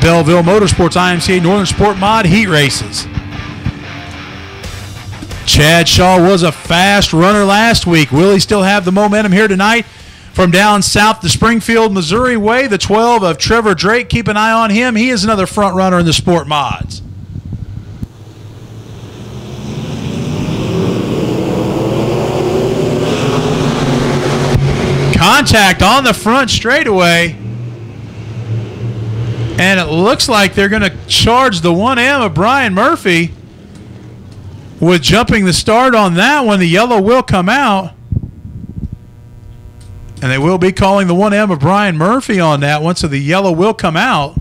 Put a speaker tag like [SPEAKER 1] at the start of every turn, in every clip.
[SPEAKER 1] Belleville Motorsports IMCA Northern Sport Mod Heat Races. Chad Shaw was a fast runner last week. Will he still have the momentum here tonight? From down south to Springfield, Missouri way, the 12 of Trevor Drake. Keep an eye on him. He is another front runner in the Sport Mods. Contact on the front straightaway. And it looks like they're going to charge the 1M of Brian Murphy with jumping the start on that one. The yellow will come out. And they will be calling the 1M of Brian Murphy on that one, so the yellow will come out.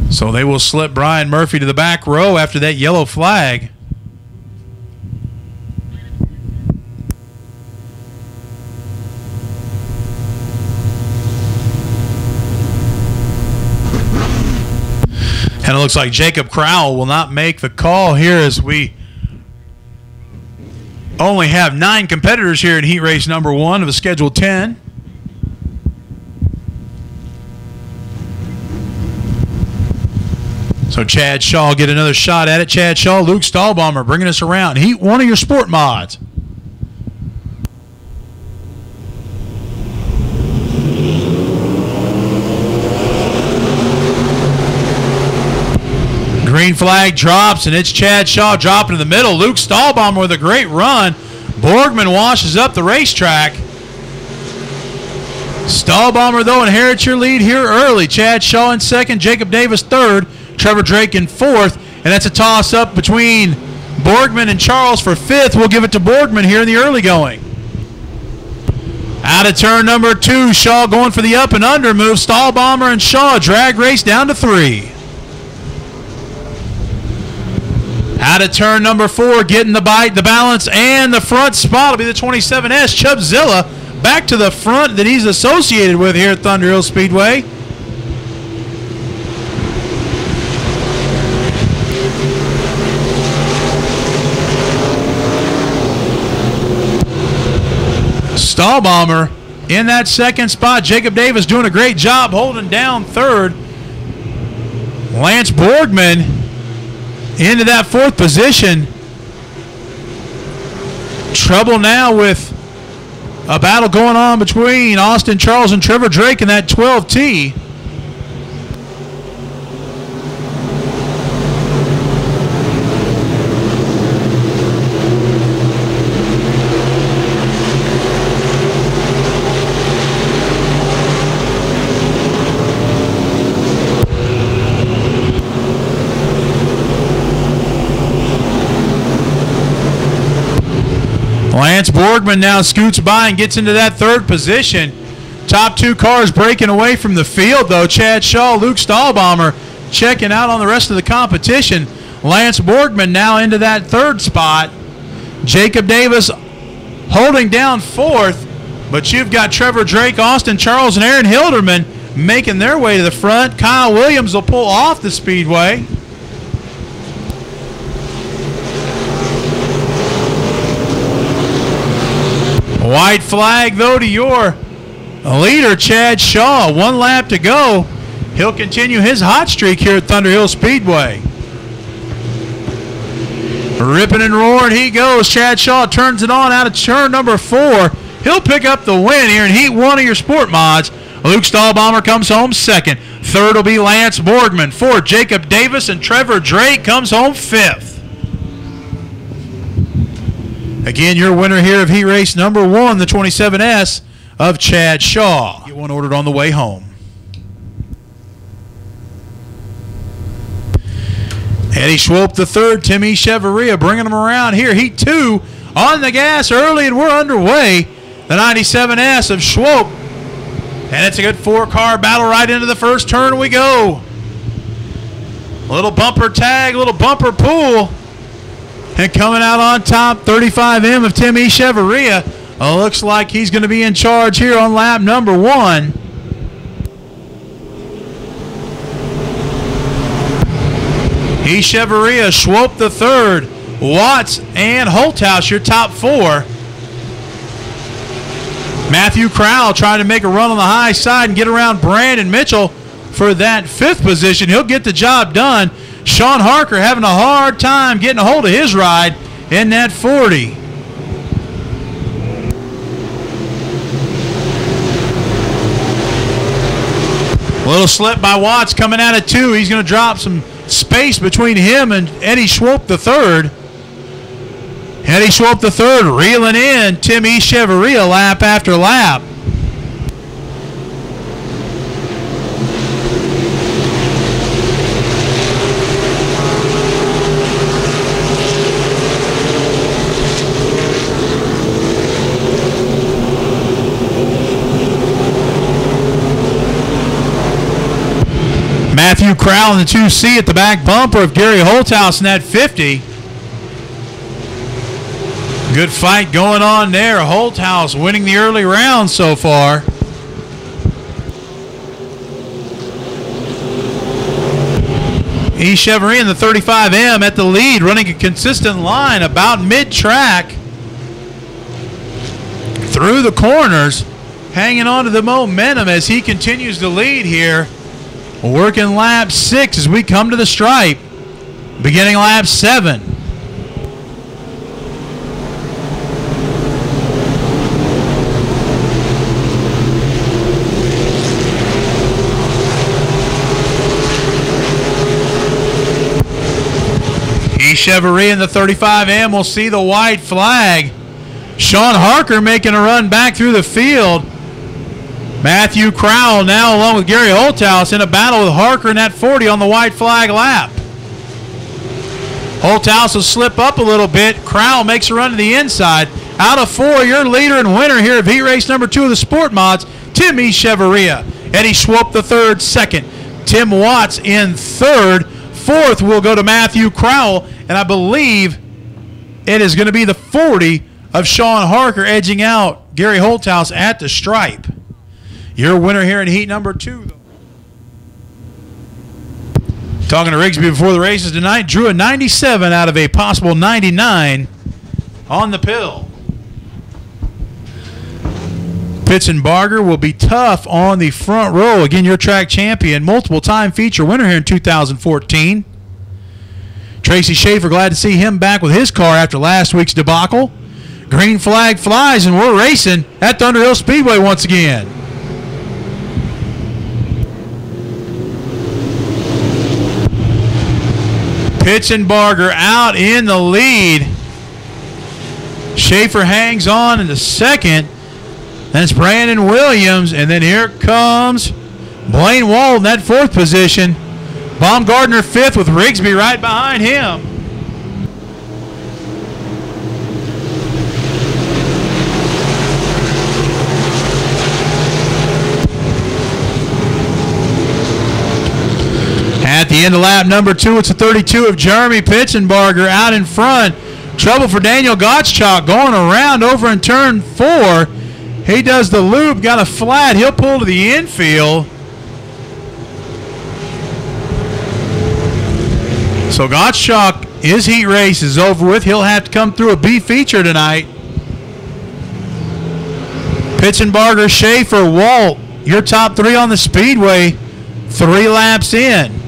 [SPEAKER 1] So they will slip Brian Murphy to the back row after that yellow flag. And it looks like Jacob Crowell will not make the call here, as we only have 9 competitors here in heat race number 1 of a scheduled 10. So Chad Shaw get another shot at it. Chad Shaw, Luke Stahlbaumer bringing us around. Heat 1 of your Sport Mods. Green flag drops, and it's Chad Shaw dropping in the middle. Luke Stahlbaumer with a great run. Borgman washes up the racetrack. Stahlbaumer, though, inherits your lead here early. Chad Shaw in second, Jacob Davis third, Trevor Drake in fourth, and that's a toss-up between Borgman and Charles for fifth. We'll give it to Borgman here in the early going. Out of turn number 2, Shaw going for the up and under move. Stahlbaumer and Shaw drag race down to 3. Out of turn number 4, getting the bite, the balance, and the front spot will be the 27S. Chubb Zilla back to the front that he's associated with here at Thunder Hill Speedway. Stahlbaumer in that second spot. Jacob Davis doing a great job holding down third. Lance Borgman into that fourth position. Trouble now with a battle going on between Austin Charles and Trevor Drake in that 12T. Lance Borgman now scoots by and gets into that third position. Top 2 cars breaking away from the field, though. Chad Shaw, Luke Stahlbaumer checking out on the rest of the competition. Lance Borgman now into that third spot. Jacob Davis holding down fourth, but you've got Trevor Drake, Austin Charles, and Aaron Hilderman making their way to the front. Kyle Williams will pull off the speedway. White flag, though, to your leader, Chad Shaw. 1 lap to go. He'll continue his hot streak here at Thunder Hill Speedway. Ripping and roaring he goes. Chad Shaw turns it on out of turn number 4. He'll pick up the win here in Heat 1 of your Sport Mods. Luke Stahlbaumer comes home second. Third will be Lance Borgman. Fourth, Jacob Davis, and Trevor Drake comes home fifth. Again, your winner here of heat race number 1, the 27S of Chad Shaw. Get one ordered on the way home. Eddie Schwolp the third, Timmy Cheveria bringing them around here. Heat 2 on the gas early, and we're underway. The 97S of Schwolp. And it's a good 4-car battle right into the first turn we go. A little bumper tag, a little bumper pull. And coming out on top, 35M of Timmy Cheveria. Looks like he's going to be in charge here on lap number 1. Cheveria, Schwolp the third, Watts and Holthouse, your top 4. Matthew Crowell trying to make a run on the high side and get around Brandon Mitchell. for that 5th position. He'll get the job done. Sean Harker having a hard time getting a hold of his ride in that 40. A little slip by Watts coming out of 2. He's going to drop some space between him and Eddie Schwalp III. Eddie Schwalp III reeling in Tim Echeverria lap after lap. Matthew Crowell in the 2C at the back bumper of Gary Holthouse in that 50. Good fight going on there. Holthouse winning the early round so far. Echeverria in the 35M at the lead, running a consistent line about mid-track through the corners, hanging on to the momentum as he continues to lead here. Working lap 6 as we come to the stripe, beginning lap 7. Echeverria in the 35M will see the white flag. Sean Harker making a run back through the field. Matthew Crowell now along with Gary Holthouse in a battle with Harker in that 40 on the white flag lap. Holthouse will slip up a little bit. Crowell makes a run to the inside. Out of 4, your leader and winner here of heat race number 2 of the Sport Mods, Tim Echeverria. Eddie Schwalp III second. Tim Watts in 3rd. 4th will go to Matthew Crowell, and I believe it is going to be the 40 of Sean Harker edging out Gary Holthouse at the stripe. Your winner here in heat number 2. Talking to Rigsby before the races tonight, drew a 97 out of a possible 99 on the pill. Pitzenbarger will be tough on the front row. Again, your track champion, multiple-time feature winner here in 2014. Tracy Schaefer, glad to see him back with his car after last week's debacle. Green flag flies, and we're racing at Thunder Hill Speedway once again. Pitzenbarger out in the lead. Schaefer hangs on in the second. That's Brandon Williams, and then here comes Blaine Wald in that 4th position. Baumgartner 5th with Rigsby right behind him. At the end of lap number 2, it's a 32 of Jeremy Pitzenbarger out in front. Trouble for Daniel Gottschalk going around over in turn 4. He does the loop, got a flat. He'll pull to the infield. So Gottschalk, his heat race is over with. He'll have to come through a B feature tonight. Pitzenbarger, Schaefer, Walt, your top 3 on the speedway, 3 laps in.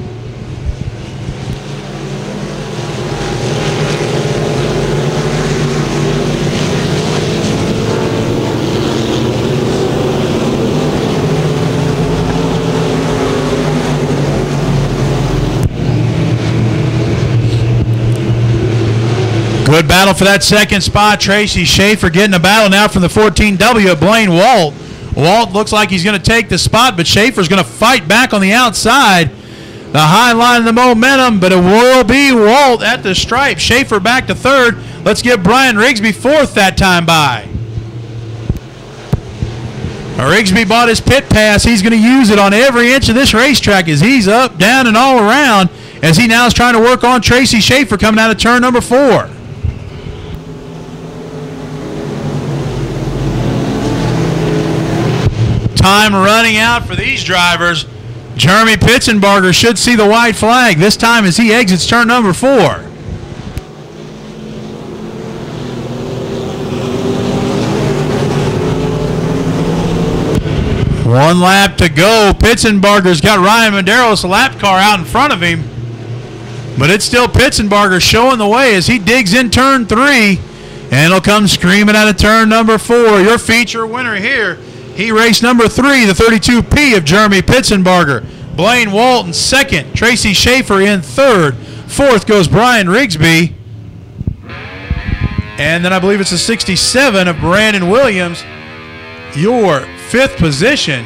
[SPEAKER 1] Good battle for that second spot. Tracy Schaefer getting a battle now from the 14W of Blaine Walt. Walt looks like he's going to take the spot, but Schaefer's going to fight back on the outside. The high line of the momentum, but it will be Walt at the stripe. Schaefer back to 3rd. Let's give Brian Rigsby 4th that time by. Rigsby bought his pit pass. He's going to use it on every inch of this racetrack as he's up, down, and all around as he now is trying to work on Tracy Schaefer coming out of turn number 4. Time running out for these drivers. Jeremy Pitzenbarger should see the white flag this time as he exits turn number 4. 1 lap to go. Pitzenbarger's got Ryan Medeiros' lap car out in front of him. But it's still Pitzenbarger showing the way as he digs in turn 3. And he'll come screaming out of turn number 4. Your feature winner here. He raced number 3, the 32P of Jeremy Pitzenbarger. Blaine Walton second. Tracy Schaefer in third. Fourth goes Brian Rigsby. And then I believe it's a 67 of Brandon Williams. Your fifth position